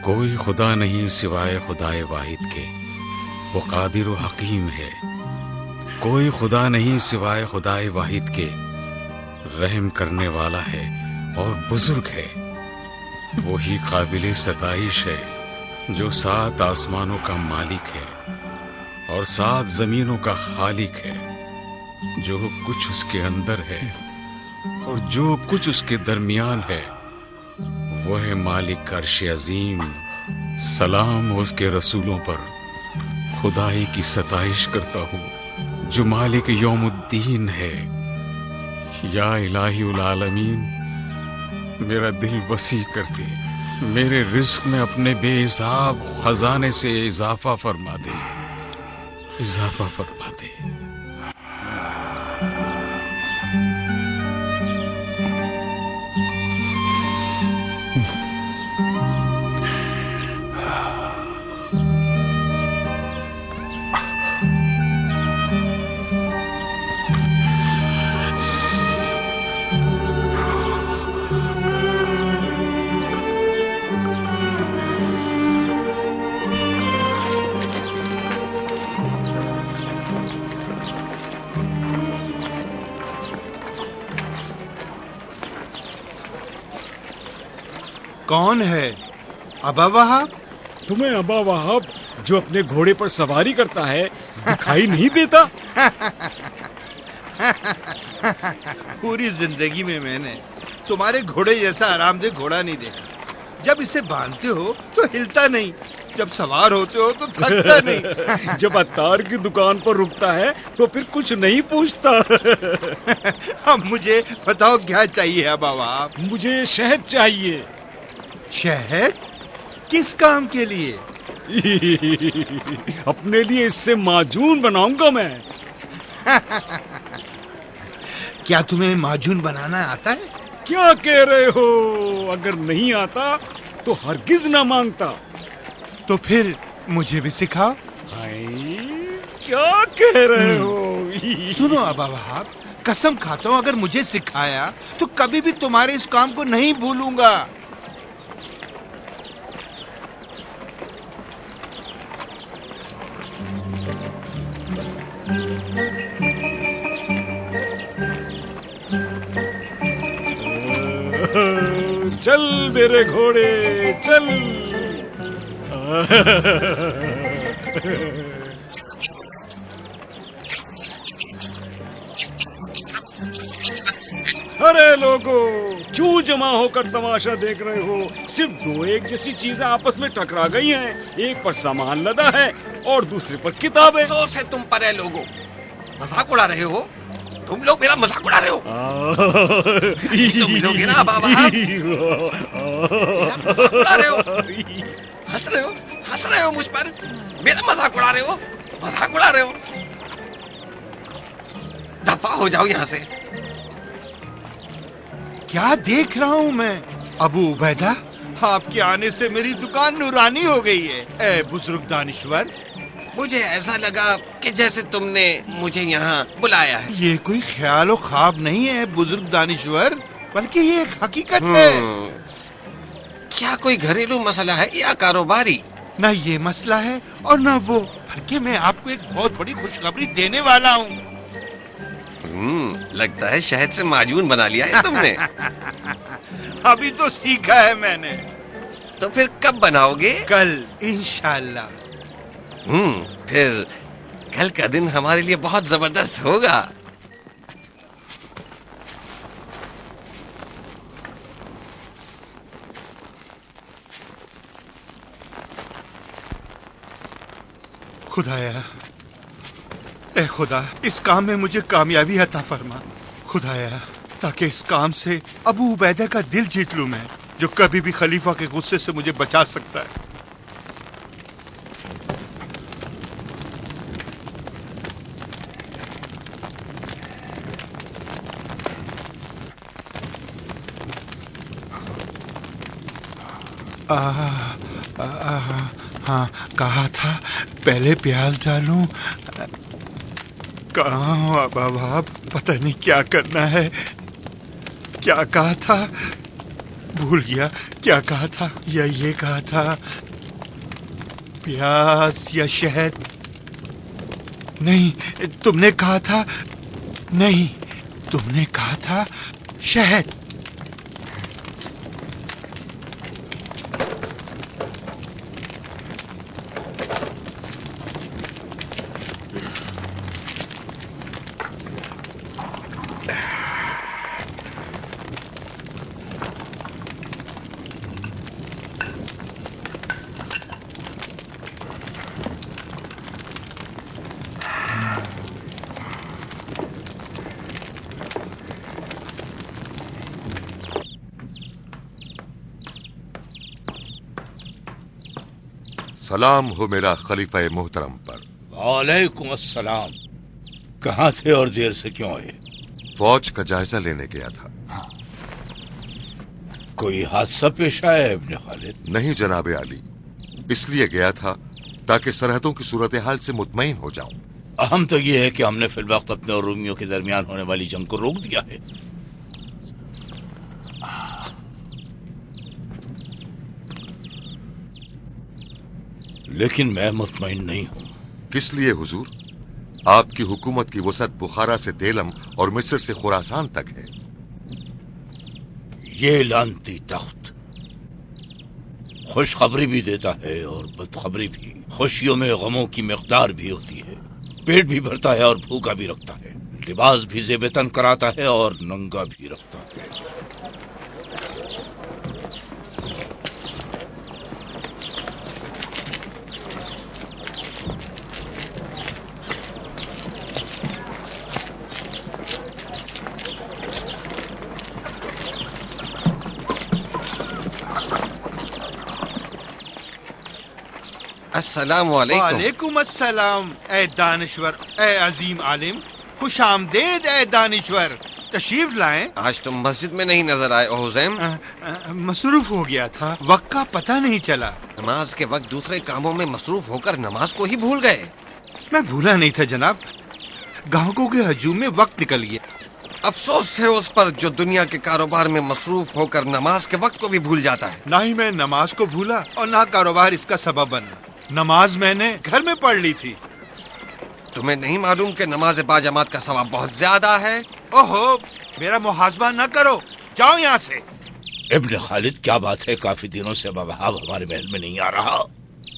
کوئی خدا نہیں سوائے خدائے واحد کے، وہ قادر و حکیم ہے۔ کوئی خدا نہیں سوائے خدائے واحد کے، رحم کرنے والا ہے اور بزرگ ہے۔ وہی قابل ستائش ہے جو 7 آسمانوں کا مالک ہے اور 7 زمینوں کا خالق ہے۔ جو کچھ اس کے اندر ہے اور جو کچھ اس کے درمیان ہے، وہ ہے مالک عرش عظیم۔ سلام ہو اس کے رسولوں پر، خدائی کی ستائش کرتا ہوں جو مالک یوم الدین ہے۔ یا الہی العالمین، میرا دل وسیع کر دے، میرے رزق میں اپنے بے حساب خزانے سے اضافہ فرما دے، اضافہ فرما دے۔ کون ہے؟ ابا وہاب؟ تمہیں ابا وہاب جو اپنے گھوڑے پر سواری کرتا ہے دکھائی نہیں دیتا؟ پوری زندگی میں نے تمہارے گھوڑے جیسا آرام دہ گھوڑا نہیں دیکھا۔ جب اسے باندھتے ہو تو ہلتا نہیں، جب سوار ہوتے ہو تو تھکتا نہیں، جب عطار کی دکان پر رکتا ہے تو پھر کچھ نہیں پوچھتا۔ اب مجھے بتاؤ کیا چاہیے ابا وہاب؟ مجھے شہد چاہیے۔ شہد؟ کس کام کے لیے؟ اپنے لیے اس سے معجون بناؤں گا میں۔ کیا تمہیں معجون بنانا آتا ہے؟ کیا کہہ رہے ہو؟ اگر نہیں آتا تو ہرگز نہ مانگتا۔ تو پھر مجھے بھی سکھاؤ۔ کیا کہہ رہے ہو؟ سنو ابا وہاب، قسم کھاتا ہوں اگر مجھے سکھایا تو کبھی بھی تمہارے اس کام کو نہیں بھولوں گا۔ چل میرے گھوڑے چل۔ ارے لوگو، کیوں جمع ہو کر تماشا دیکھ رہے ہو؟ صرف 2 ایک جیسی چیزیں آپس میں ٹکرا گئی ہیں، ایک پر سامان لدا ہے اور دوسرے پر کتابیں۔ افسوس ہے تم پر ہے لوگو، مذاق اڑا رہے ہو، تم لوگ میرا مذاق اڑا رہے ہو۔ تم لوگ نا ابا وہاب، میرا مذاق اڑا رہے ہو، ہنس رہے ہو مجھ پر، میرا مذاق اڑا رہے ہو، مذاق اڑا رہے ہو۔ دفع ہو جاؤ یہاں سے۔ کیا دیکھ رہا ہوں میں؟ ابو عبیدہ، آپ کے آنے سے میری دکان نورانی ہو گئی ہے۔ اے بزرگ دانشور، مجھے ایسا لگا کہ جیسے تم نے مجھے یہاں بلایا ہے۔ یہ کوئی خیال و خواب نہیں ہے بزرگ دانشور، بلکہ یہ ایک حقیقت ہے۔ کیا کوئی گھریلو مسئلہ ہے یا کاروباری؟ نہ یہ مسئلہ ہے اور نہ وہ، بلکہ میں آپ کو ایک بہت بڑی خوشخبری دینے والا ہوں۔ لگتا ہے شہد سے معجون بنا لیا ہے تم نے۔ ابھی تو سیکھا ہے میں نے۔ تو پھر کب بناؤ گے؟ کل انشاءاللہ۔ پھر کل کا دن ہمارے لیے بہت زبردست ہوگا۔ خدایا، اے خدا، اس کام میں مجھے کامیابی عطا فرما۔ خدایا، تاکہ اس کام سے ابو عبیدہ کا دل جیت لوں میں، جو کبھی بھی خلیفہ کے غصے سے مجھے بچا سکتا ہے۔ ہاں، کہا تھا پہلے پیاز ڈالوں۔ کہاں ہوں ابا وہاب؟ پتہ نہیں کیا کرنا ہے۔ کیا کہا تھا؟ بھول گیا کیا کہا تھا، یا یہ کہا تھا پیاز یا شہد؟ نہیں، تم نے کہا تھا، نہیں تم نے کہا تھا شہد۔ سلام ہو میرا خلیفہ محترم پر۔ وعلیکم السلام۔ کہاں تھے اور دیر سے کیوں آئے؟ فوج کا جائزہ لینے گیا تھا۔ کوئی حادثہ پیش آیا ہے ابن خالد؟ نہیں جناب علی، اس لیے گیا تھا تاکہ سرحدوں کی صورتحال سے مطمئن ہو جاؤں۔ اہم تو یہ ہے کہ ہم نے فی الوقت اپنے اور رومیوں کے درمیان ہونے والی جنگ کو روک دیا ہے۔ لیکن میں مطمئن نہیں ہوں۔ کس لیے حضور؟ آپ کی حکومت کی وسعت بخارا سے دیلم اور مصر سے خراسان تک ہے۔ یہ لانتی تخت خوشخبری بھی دیتا ہے اور بدخبری بھی۔ خوشیوں میں غموں کی مقدار بھی ہوتی ہے، پیٹ بھی بھرتا ہے اور بھوکا بھی رکھتا ہے، لباس بھی زیب تن کراتا ہے اور ننگا بھی رکھتا ہے۔ السلام علیکم۔ وعلیکم السلام اے دانشور، اے عظیم عالم، خوش آمدید اے دانشور، تشریف لائیں۔ آج تم مسجد میں نہیں نظر آئے او حزیم۔ مصروف ہو گیا تھا، وقت کا پتہ نہیں چلا۔ نماز کے وقت دوسرے کاموں میں مصروف ہو کر نماز کو ہی بھول گئے۔ میں بھولا نہیں تھا جناب، گاہکوں کے ہجوم میں وقت نکل گیا۔ افسوس ہے اس پر جو دنیا کے کاروبار میں مصروف ہو کر نماز کے وقت کو بھی بھول جاتا ہے۔ نہ ہی میں نماز کو بھولا اور نہ کاروبار اس کا سبب بنا۔ نماز میں نے گھر میں پڑھ لی تھی۔ تمہیں نہیں معلوم کہ نماز باجماعت کا ثواب بہت زیادہ ہے؟ اوہو، میرا محاسبہ نہ کرو، جاؤ یہاں سے۔ ابن خالد کیا بات ہے، کافی دنوں سے ابا وہاب ہمارے محل میں نہیں آ رہا۔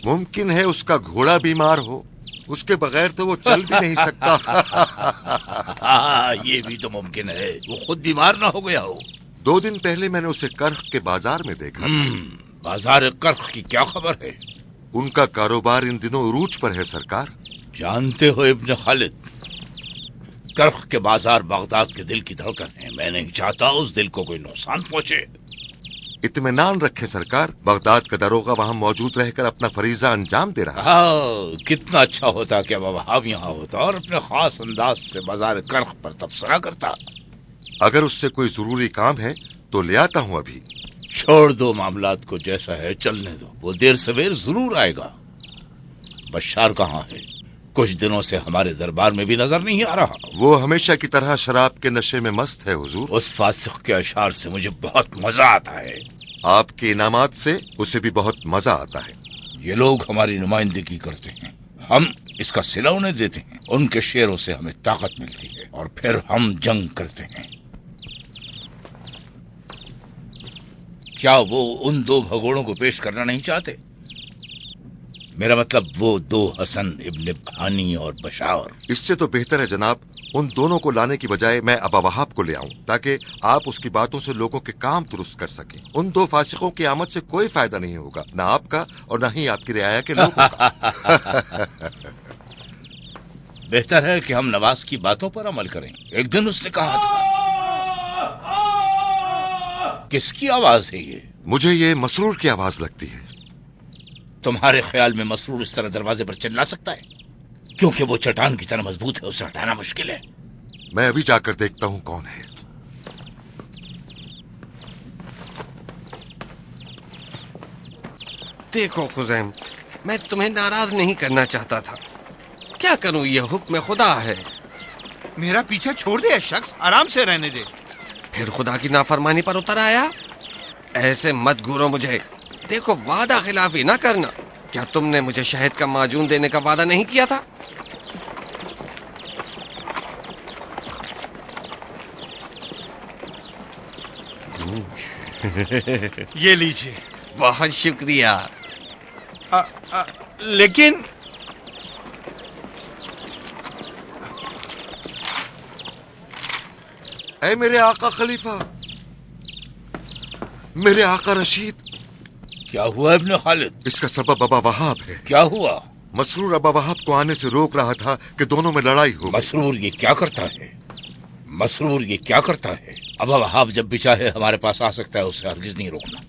ممکن ہے اس کا گھوڑا بیمار ہو، اس کے بغیر تو وہ چل بھی نہیں سکتا۔ یہ بھی تو ممکن ہے وہ خود بیمار نہ ہو گیا ہو۔ 2 دن پہلے میں نے اسے کرخ کے بازار میں دیکھا۔ بازار کرخ کی کیا خبر ہے؟ ان کا کاروبار ان دنوں عروج پر ہے سرکار۔ جانتے ہو ابن خالد، کرخ کے بازار بغداد کے دل کی دھڑکن ہے۔ میں نہیں چاہتا اس دل کو کوئی نقصان پہنچے۔ اطمینان رکھے سرکار، بغداد کا داروغہ وہاں موجود رہ کر اپنا فریضہ انجام دے رہا ہے۔ کتنا اچھا ہوتا کہ ابا وہاب یہاں ہوتا اور اپنے خاص انداز سے بازار کرخ پر تبصرہ کرتا۔ اگر اس سے کوئی ضروری کام ہے تو لے آتا ہوں ابھی۔ چھوڑ دو معاملات کو، جیسا ہے چلنے دو، وہ دیر سویر ضرور آئے گا۔ بشار کہاں ہے؟ کچھ دنوں سے ہمارے دربار میں بھی نظر نہیں آ رہا۔ وہ ہمیشہ کی طرح شراب کے نشے میں مست ہے حضور۔ اس فاسق کے اشعار سے مجھے بہت مزہ آتا ہے۔ آپ کے انعامات سے اسے بھی بہت مزہ آتا ہے۔ یہ لوگ ہماری نمائندگی کرتے ہیں، ہم اس کا صلہ انہیں دیتے ہیں، ان کے شعروں سے ہمیں طاقت ملتی ہے اور پھر ہم جنگ کرتے ہیں۔ کیا وہ ان 2 بھگوڑوں کو پیش کرنا نہیں چاہتے؟ میرا مطلب وہ 2 حسن ابن بھانی اور بشار۔ اس سے تو بہتر ہے جناب ان دونوں کو لانے کی بجائے میں ابا وہاب کو لے آؤں، تاکہ آپ اس کی باتوں سے لوگوں کے کام درست کر سکیں۔ ان 2 فاسقوں کی آمد سے کوئی فائدہ نہیں ہوگا، نہ آپ کا اور نہ ہی آپ کی رعایا کے لوگوں کا۔ بہتر ہے کہ ہم نواز کی باتوں پر عمل کریں۔ ایک دن اس نے کہا تھا۔ کس کی آواز ہے یہ؟ مجھے یہ مسرور کی آواز لگتی ہے۔ تمہارے خیال میں مسرور اس طرح دروازے پر چلا سکتا ہے؟ کیونکہ وہ چٹان کی طرح مضبوط ہے، اسے ہٹانا مشکل ہے۔ میں ابھی جا کر دیکھتا ہوں کون ہے۔ دیکھو خزیم، میں تمہیں ناراض نہیں کرنا چاہتا تھا، کیا کروں، یہ حکم خدا ہے۔ میرا پیچھا چھوڑ دے، شخص آرام سے رہنے دے۔ پھر خدا کی نافرمانی پر اتر آیا؟ ایسے مت گھورو مجھے. دیکھو وعدہ خلافی نہ کرنا. کیا تم نے مجھے شہد کا معجون دینے کا وعدہ نہیں کیا تھا؟ یہ لیجیے. بہت شکریہ. لیکن اے میرے آقا خلیفہ، میرے آقا رشید. کیا ہوا ابن خالد؟ اس کا سبب ابا وہاب ہے. کیا ہوا؟ مسرور ابا وہاب کو آنے سے روک رہا تھا کہ دونوں میں لڑائی ہو گئی. مسرور یہ کیا کرتا ہے؟ مسرور یہ کیا کرتا ہے؟ ابا وہاب جب بھی چاہے ہمارے پاس آ سکتا ہے، اسے ہرگز نہیں روکنا.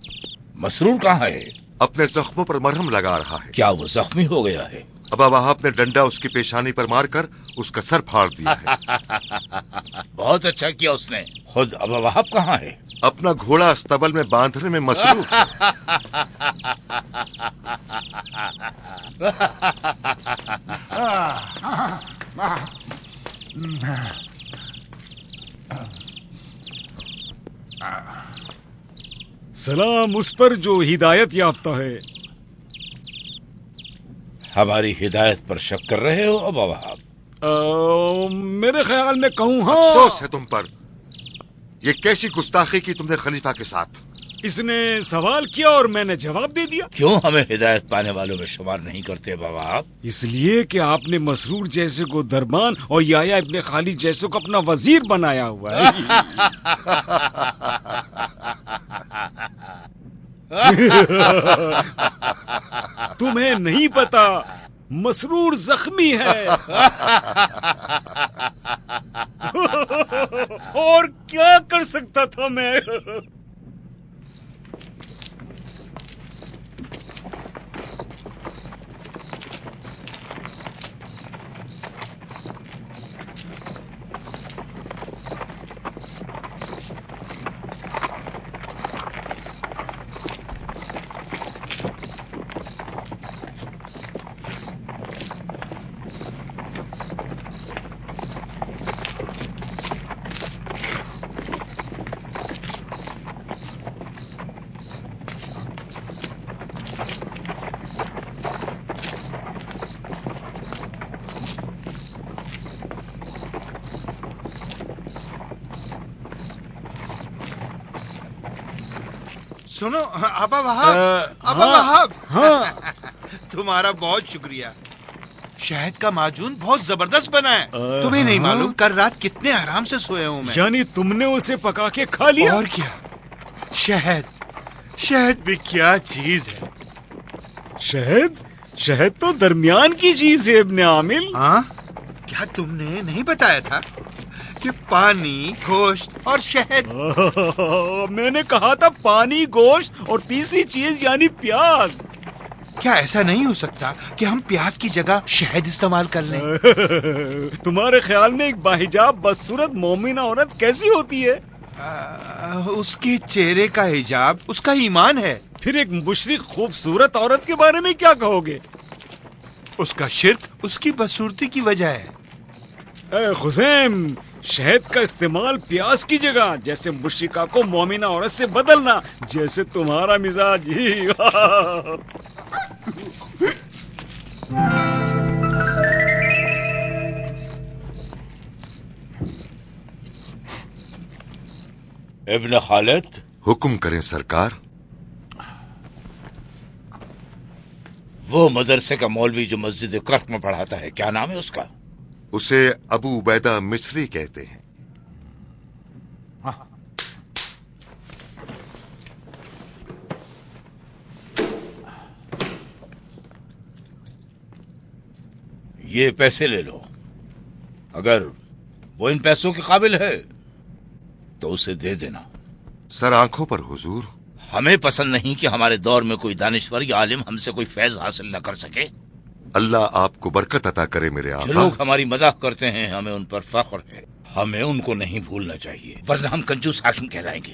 مسرور کہاں ہے؟ اپنے زخموں پر مرہم لگا رہا ہے. کیا وہ زخمی ہو گیا ہے؟ ابا وہاب نے ڈنڈا اس کی پیشانی پر مار کر اس کا سر پھاڑ دیا ہے. بہت اچھا کیا اس نے. خود ابا وہاب کہاں ہے؟ اپنا گھوڑا استبل میں باندھنے میں مصروف ہے. سلام اس پر جو ہدایت یافتہ ہے. ہماری ہدایت پر شک کر رہے ہو ابا وہاب؟ میرے خیال میں کہوں ہاں. افسوس ہے تم پر. یہ کیسی گستاخی کی تم نے خلیفہ کے ساتھ. اس نے سوال کیا اور میں نے جواب دے دیا. کیوں ہمیں ہدایت پانے والوں میں شمار نہیں کرتے ابا وہاب؟ اس لیے کہ آپ نے مسرور جیسے کو دربان اور یایا ابن خالد جیسے کو اپنا وزیر بنایا ہوا ہے. تمہیں نہیں پتا مسرور زخمی ہے. اور کیا کر سکتا تھا میں. سنو ابا وہاب. ابا وہاب، تمہارا بہت شکریہ. شہد کا معجون بہت زبردست بنا ہے. تمہیں نہیں معلوم کل رات کتنے آرام سے سویا ہوں میں. یعنی تم نے اسے پکا کے کھا لیا؟ اور کیا. شہد بھی کیا چیز ہے. شہد تو درمیان کی چیز ہے ابن عامل. ہاں، کیا تم نے نہیں بتایا تھا کہ پانی، گوشت اور شہد؟ میں نے کہا تھا پانی، گوشت اور تیسری چیز یعنی پیاز. کیا ایسا نہیں ہو سکتا کہ ہم پیاز کی جگہ شہد استعمال کر لیں؟ تمہارے خیال میں ایک باحجاب بدصورت مومنہ عورت کیسی ہوتی ہے؟ اس کے چہرے کا حجاب اس کا ایمان ہے. پھر ایک مشرق خوبصورت عورت کے بارے میں کیا کہو گے؟ اس کا شرک اس کی بدصورتی کی وجہ ہے. اے خزیم، شہد کا استعمال پیاز کی جگہ جیسے مشرقہ کو مومنہ عورت سے بدلنا، جیسے تمہارا مزاج ہی. ابن خالد، حکم کریں سرکار. وہ مدرسے کا مولوی جو مسجد کرخ میں پڑھاتا ہے، کیا نام ہے اس کا؟ اسے ابو عبیدہ مصری کہتے ہیں. یہ پیسے لے لو. اگر وہ ان پیسوں کے قابل ہے تو اسے دے دینا. سر آنکھوں پر حضور. ہمیں پسند نہیں کہ ہمارے دور میں کوئی دانشور یا عالم ہم سے کوئی فیض حاصل نہ کر سکے. اللہ آپ کو برکت عطا کرے میرے جو آقا. لوگ ہماری مذاق کرتے ہیں ہمیں ان پر فخر ہے. ہمیں ان کو نہیں بھولنا چاہیے، ورنہ ہم کنجوس حاکم کہلائیں گے.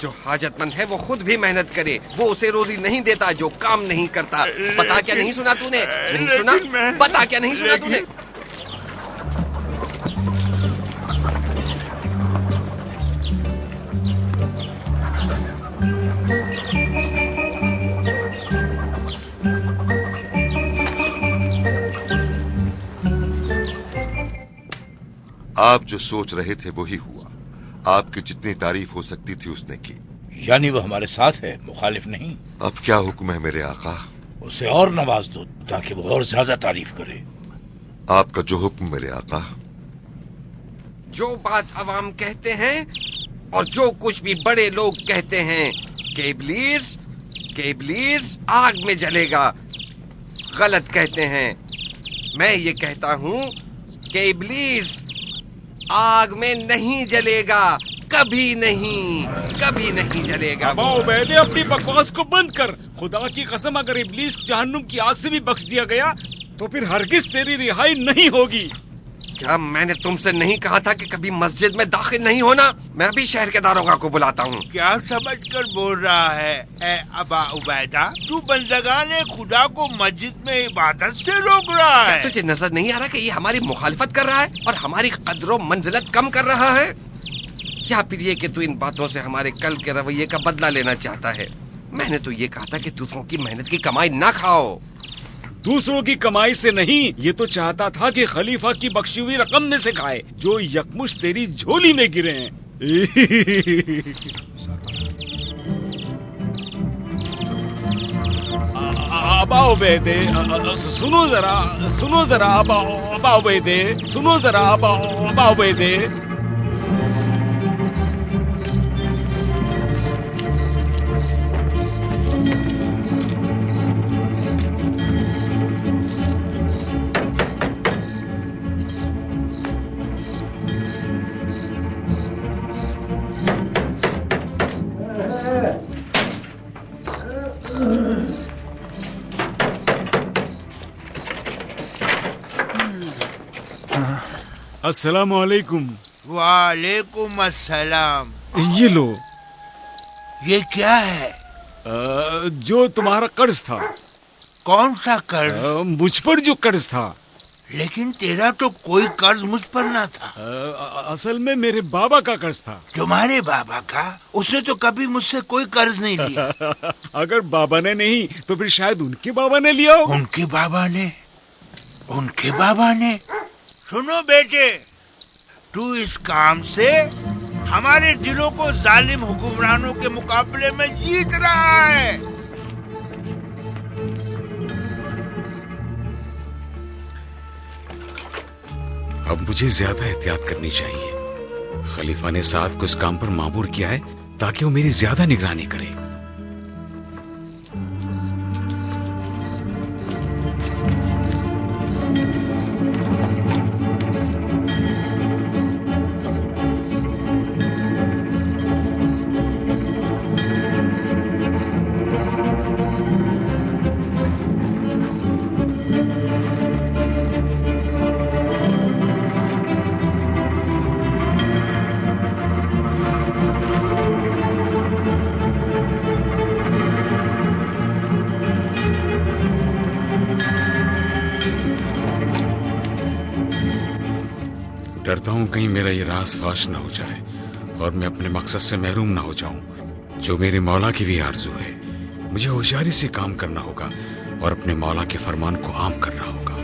جو حاجت مند ہے وہ خود بھی محنت کرے، وہ اسے روزی نہیں دیتا جو کام نہیں کرتا۔ بتا کیا نہیں سنا تو نے؟ نہیں سنا؟ بتا کیا نہیں سنا تو نے؟ آپ جو سوچ رہے تھے وہی ہوا۔ آپ کی جتنی تعریف ہو سکتی تھی اس نے کی۔ یعنی وہ ہمارے ساتھ ہے، مخالف نہیں؟ اب کیا حکم ہے میرے آقا؟ اسے اور نواز دو تاکہ وہ اور زیادہ تعریف کرے۔ آپ کا جو حکم میرے آقا۔ جو بات عوام کہتے ہیں اور جو کچھ بھی بڑے لوگ کہتے ہیں کہ ابلیس آگ میں جلے گا، غلط کہتے ہیں۔ میں یہ کہتا ہوں کہ ابلیس آگ میں نہیں جلے گا، کبھی نہیں جلے گا۔ ابا عبیدے اپنی بکواس کو بند کر۔ خدا کی قسم اگر ابلیس جہنم کی آگ سے بھی بخش دیا گیا تو پھر ہرگز تیری رہائی نہیں ہوگی۔ کیا میں نے تم سے نہیں کہا تھا کہ کبھی مسجد میں داخل نہیں ہونا؟ میں بھی شہر کے داروغہ کو بلاتا ہوں۔ کیا سمجھ کر بول رہا ہے اے ابا عبیدہ؟ تو بندگان خدا کو مسجد میں عبادت سے روک رہا ہے۔ تجھے نظر نہیں آ رہا کہ یہ ہماری مخالفت کر رہا ہے اور ہماری قدر و منزلت کم کر رہا ہے؟ یا پھر یہ کہ تو ان باتوں سے ہمارے کل کے رویے کا بدلہ لینا چاہتا ہے؟ میں نے تو یہ کہا تھا کہ دوسروں کی محنت کی کمائی نہ کھاؤ۔ دوسروں کی کمائی سے نہیں، یہ تو چاہتا تھا کہ خلیفہ کی بخشی ہوئی رقم میں سے کھائے جو یکمشت تیری جھولی میں گرے ہیں۔ ابا عبیدے سنو ذرا ابا عبیدے سنو ذرا ابا عبیدے۔ السلام علیکم۔ وعلیکم السلام۔ یہ لو۔ یہ کیا ہے؟ جو تمہارا قرض تھا۔ کون سا قرض؟ مجھ پر جو قرض تھا۔ لیکن تیرا تو کوئی قرض مجھ پر نہ تھا۔ اصل میں میرے بابا کا قرض تھا۔ تمہارے بابا کا؟ اس نے تو کبھی مجھ سے کوئی قرض نہیں لیا۔ اگر بابا نے نہیں تو پھر شاید ان کے بابا نے لیا ہو۔ ان کے بابا نے؟ سنو بیٹے، تو اس کام سے ہمارے دلوں کو ظالم حکمرانوں کے مقابلے میں جیت رہا ہے۔ اب مجھے زیادہ احتیاط کرنی چاہیے۔ خلیفہ نے سعد کو اس کام پر مامور کیا ہے تاکہ وہ میری زیادہ نگرانی کرے۔ ڈرتا ہوں کہیں میرا یہ راز فاش نہ ہو جائے اور میں اپنے مقصد سے محروم نہ ہو جاؤں جو میرے مولا کی بھی آرزو ہے۔ مجھے ہوشیاری سے کام کرنا ہوگا اور اپنے مولا کے فرمان کو عام کرنا ہوگا۔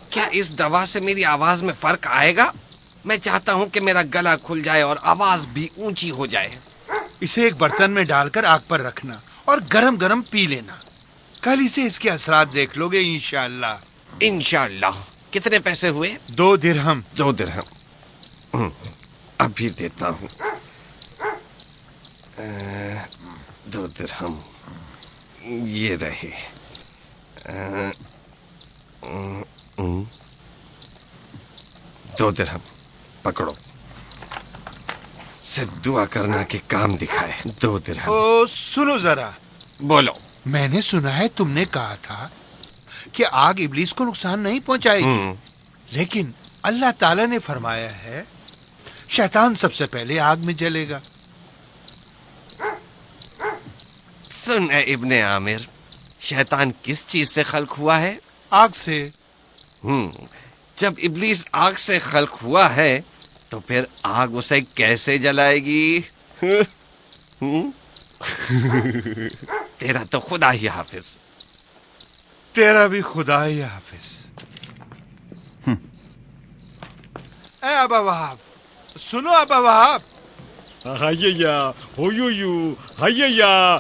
کیا اس دوا سے میری آواز میں فرق آئے گا؟ میں چاہتا ہوں کہ میرا گلا کھل جائے اور آواز بھی اونچی ہو جائے۔ اسے ایک برتن میں ڈال کر آگ پر رکھنا اور گرم گرم پی لینا۔ کل اسے اس کے اثرات دیکھ لو گے انشاءاللہ۔ انشاءاللہ۔ کتنے پیسے ہوئے؟ 2 درہم۔ 2 درہم ابھی دیتا ہوں۔ 2 درہم یہ رہے۔ 2 درہم پکڑو، صرف دعا کرنا کہ کام دکھائے۔ 2 درہم۔ سنو ذرا، بولو۔ میں نے سنا ہے تم نے کہا تھا کہ آگ ابلیس کو نقصان نہیں پہنچائے گی، لیکن اللہ تعالیٰ نے فرمایا ہے شیطان سب سے پہلے آگ میں جلے گا۔ سن اے ابن عامر، شیطان کس چیز سے خلق ہوا ہے؟ آگ سے۔ جب ابلیس آگ سے خلق ہوا ہے تو پھر آگ اسے کیسے جلائے گی؟ تیرا تو خدا ہی حافظ۔ تیرا بھی خدا ہی حافظ۔ اے ابا وہاب، سنو ابا وہاب، ہائیا ہو یو ہائیا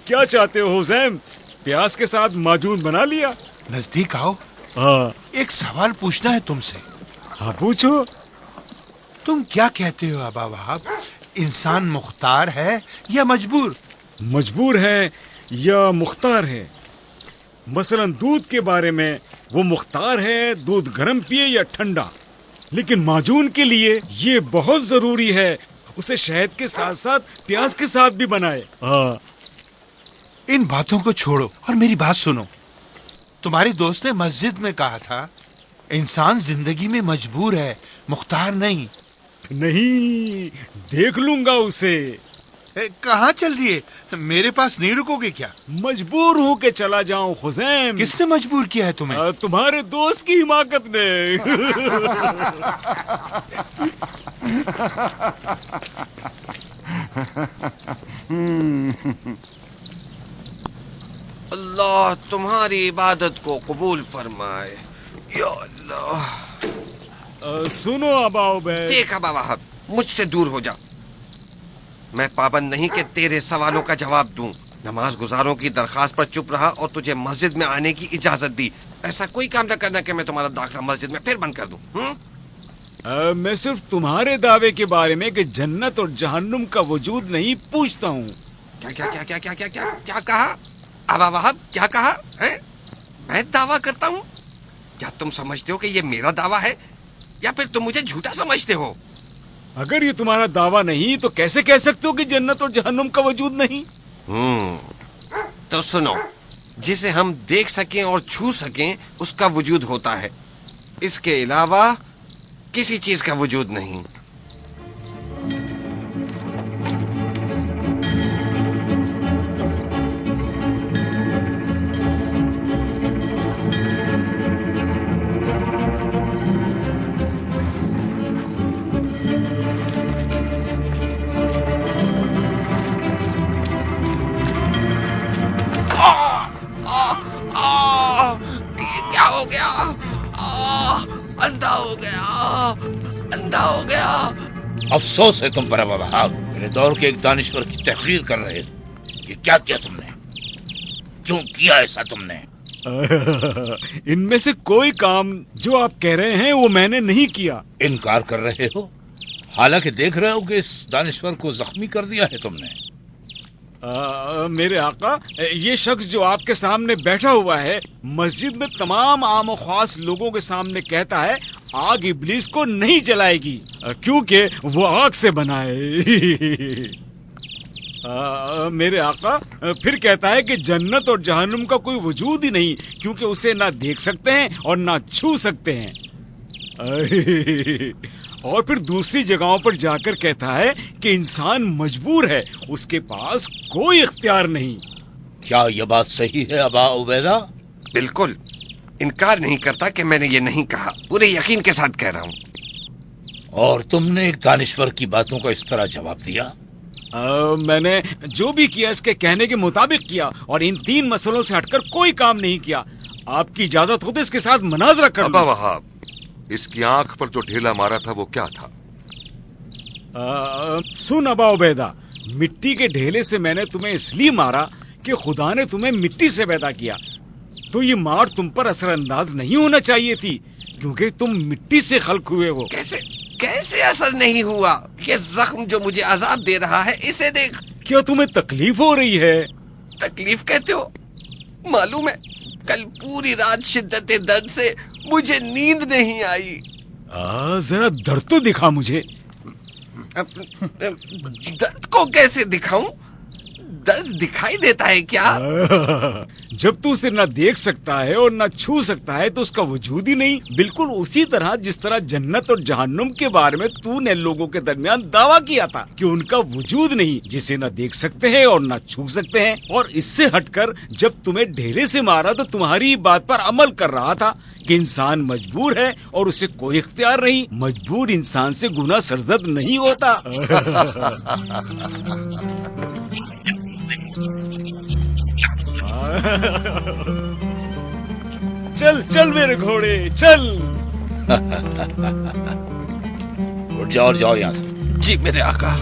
کیا چاہتے ہو حسین؟ پیاز کے ساتھ معجون بنا لیا؟ نزدیک آؤ، ہاں ایک سوال پوچھنا ہے تم سے۔ ہاں پوچھو۔ تم کیا کہتے ہو ابا وہاب، انسان مختار ہے یا مجبور؟ مجبور ہے یا مختار ہے؟ مثلا دودھ کے بارے میں وہ مختار ہے دودھ گرم پیے یا ٹھنڈا، لیکن معجون کے لیے یہ بہت ضروری ہے اسے شہد کے ساتھ ساتھ پیاز کے ساتھ بھی بنائے۔ ان باتوں کو چھوڑو اور میری بات سنو۔ تمہاری دوست نے مسجد میں کہا تھا انسان زندگی میں مجبور ہے، مختار نہیں۔ نہیں، دیکھ لوں گا اسے۔ کہاں چل دیے؟ میرے پاس نہیں رکو گے کیا؟ مجبور ہوں کہ چلا جاؤں خزیم۔ کس نے مجبور کیا ہے تمہیں؟ تمہارے دوست کی حماقت نے۔ اللہ تمہاری عبادت کو قبول فرمائے یا اللہ۔ سنو ابا عبید، دیکھ ابا وہاب، مجھ سے دور ہو جا۔ میں پابند نہیں کہ تیرے سوالوں کا جواب دوں۔ نماز گزاروں کی درخواست پر چپ رہا اور تجھے مسجد میں آنے کی اجازت دی۔ ایسا کوئی کام نہ کرنا کہ میں تمہارا داخلہ مسجد میں پھر بند کر دوں۔ میں صرف تمہارے دعوے کے بارے میں کہ جنت اور جہنم کا وجود نہیں پوچھتا ہوں۔ کیا کیا کیا کیا کیا کیا کیا کیا کہا ابا وہاب؟ کیا کہا؟ میں دعویٰ کرتا ہوں؟ کیا تم سمجھتے ہو کہ یہ میرا دعویٰ ہے یا پھر تم مجھے جھوٹا سمجھتے ہو؟ اگر یہ تمہارا دعویٰ نہیں تو کیسے کہہ سکتے ہو کہ جنت اور جہنم کا وجود نہیں؟ تو سنو، جسے ہم دیکھ سکیں اور چھو سکیں اس کا وجود ہوتا ہے، اس کے علاوہ کسی چیز کا وجود نہیں۔ کیا ہو گیا؟ اندھا ہو گیا، اندھا ہو گیا۔ افسوس ہے تم پر ابا وہاب، میرے دور کے ایک دانشور کی تحقیر کر رہے ہو۔ یہ کیا کیا تم نے؟ کیوں کیا ایسا تم نے؟ ان میں سے کوئی کام جو آپ کہہ رہے ہیں وہ میں نے نہیں کیا۔ انکار کر رہے ہو، حالانکہ دیکھ رہے ہو کہ اس دانشور کو زخمی کر دیا ہے تم نے۔ میرے آقا، یہ شخص جو آپ کے سامنے بیٹھا ہوا ہے مسجد میں تمام عام و خاص لوگوں کے سامنے کہتا ہے آگ ابلیس کو نہیں جلائے گی کیونکہ وہ آگ سے بنا ہے۔ میرے آقا پھر کہتا ہے کہ جنت اور جہنم کا کوئی وجود ہی نہیں کیونکہ اسے نہ دیکھ سکتے ہیں اور نہ چھو سکتے ہیں۔ اور پھر دوسری جگہوں پر جا کر کہتا ہے کہ انسان مجبور ہے، اس کے پاس کوئی اختیار نہیں۔ کیا یہ بات صحیح ہے ابا عبیدہ؟ بالکل، انکار نہیں کرتا کہ میں نے یہ نہیں کہا، پورے یقین کے ساتھ کہہ رہا ہوں۔ اور تم نے ایک دانشور کی باتوں کا اس طرح جواب دیا؟ میں نے جو بھی کیا اس کے کہنے کے مطابق کیا اور ان تین مسئلوں سے ہٹ کر کوئی کام نہیں کیا۔ آپ کی اجازت ہو تو اس کے ساتھ مناظرہ کر ابا لوں۔ وہاب، اس کی آنکھ پر جو ڈھیلا مارا تھا وہ کیا تھا؟ سن ابا عبیدہ، مٹی کے ڈھیلے سے میں نے تمہیں اس لیے مارا کہ خدا نے تمہیں مٹی سے پیدا کیا، تو یہ مار تم پر اثر انداز نہیں ہونا چاہیے تھی کیونکہ تم مٹی سے خلق ہوئے ہو۔ کیسے اثر نہیں ہوا؟ یہ زخم جو مجھے عذاب دے رہا ہے اسے دیکھ۔ کیا تمہیں تکلیف ہو رہی ہے؟ تکلیف کہتے ہو؟ معلوم ہے کل پوری رات شدت درد سے مجھے نیند نہیں آئی۔ ذرا درد تو دکھا مجھے۔ درد کو کیسے دکھاؤں؟ درد دکھائی دیتا ہے کیا؟ جب تو اسے نہ دیکھ سکتا ہے اور نہ چھو سکتا ہے تو اس کا وجود ہی نہیں. بالکل اسی طرح جس طرح جنت اور جہنم کے بارے میں تو نے لوگوں کے درمیان دعویٰ کیا تھا کہ ان کا وجود نہیں، جسے نہ دیکھ سکتے ہیں اور نہ چھو سکتے ہیں. اور اس سے ہٹ کر جب تمہیں ڈھیرے سے مارا تو تمہاری بات پر عمل کر رہا تھا کہ انسان مجبور ہے اور اسے کوئی اختیار نہیں. مجبور انسان سے گناہ سرزد نہیں ہوتا. چل چل میرے گھوڑے چل. اٹھ جاؤ اور جاؤ یہاں سے. جی میرے آقا.